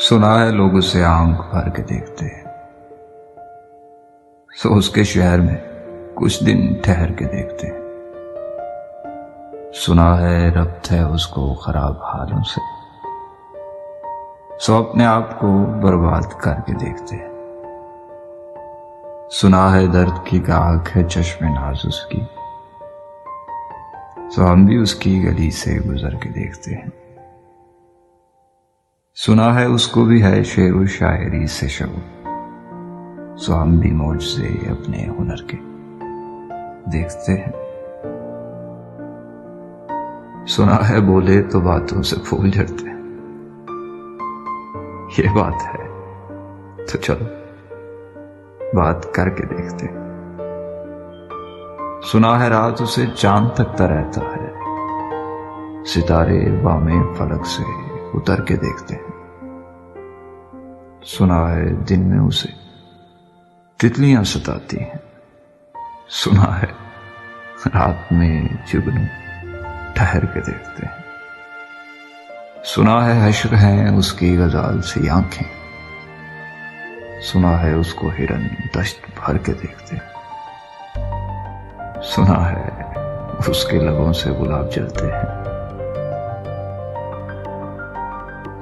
سنا ہے لوگ اسے آنکھ بھر کے دیکھتے ہیں، سو اس کے شہر میں کچھ دن ٹھہر کے دیکھتے ہیں۔ سنا ہے ربط ہے اس کو خراب حالوں سے، سو اپنے آپ کو برباد کر کے دیکھتے ہیں۔ سنا ہے درد کی گاہک ہے چشم ناز اس کی، سو ہم بھی اس کی گلی سے گزر کے دیکھتے ہیں۔ سنا ہے اس کو بھی ہے شعر و شاعری سے شغف، سو ہم بھی معجزے اپنے ہنر کے دیکھتے ہیں۔ سنا ہے بولے تو باتوں سے پھول جھڑتے ہیں، یہ بات ہے تو چلو بات کر کے دیکھتے ہیں۔ سنا ہے رات اسے چاند تکتا رہتا ہے، ستارے بامیں فلک سے اتر کے دیکھتے ہیں۔ سنا ہے دن میں اسے تتلیاں ستاتی ہیں، سنا ہے رات میں جگنو ٹھہر کے دیکھتے ہیں۔ سنا ہے حشر ہیں اس کی غزال سی آنکھیں، سنا ہے اس کو ہرن دشت بھر کے دیکھتے ہیں۔ سنا ہے اس کے لبوں سے گلاب جلتے ہیں،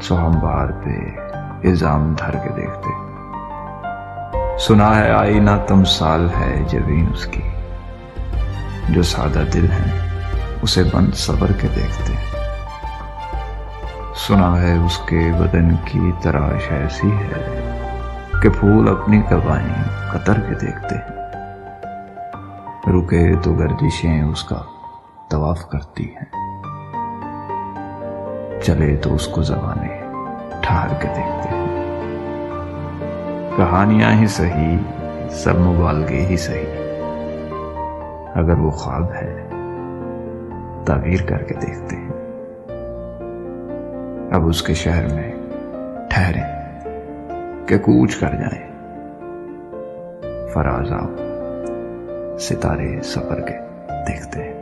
سو ہم باہر پہ الزام دھر کے دیکھتے ہیں۔ سنا ہے آئینہ تمثال ہے جبین اس کی، جو سادہ دل ہیں اسے بند صبر کے دیکھتے ہیں۔ سنا ہے اس کے بدن کی تراش ایسی ہے کہ پھول اپنی قبائیں قطر کے دیکھتے ہیں۔ رکے تو گردشیں اس کا طواف کرتی ہیں، چلے تو اس کو زبانیں ٹھہر کے دیکھتے ہیں۔ کہانیاں ہی سہی، سب مبالغے ہی سہی، اگر وہ خواب ہے تعبیر کر کے دیکھتے ہیں۔ اب اس کے شہر میں ٹھہریں کہ کوچ کر جائیں، فراز آؤ ستارے سفر کے دیکھتے ہیں۔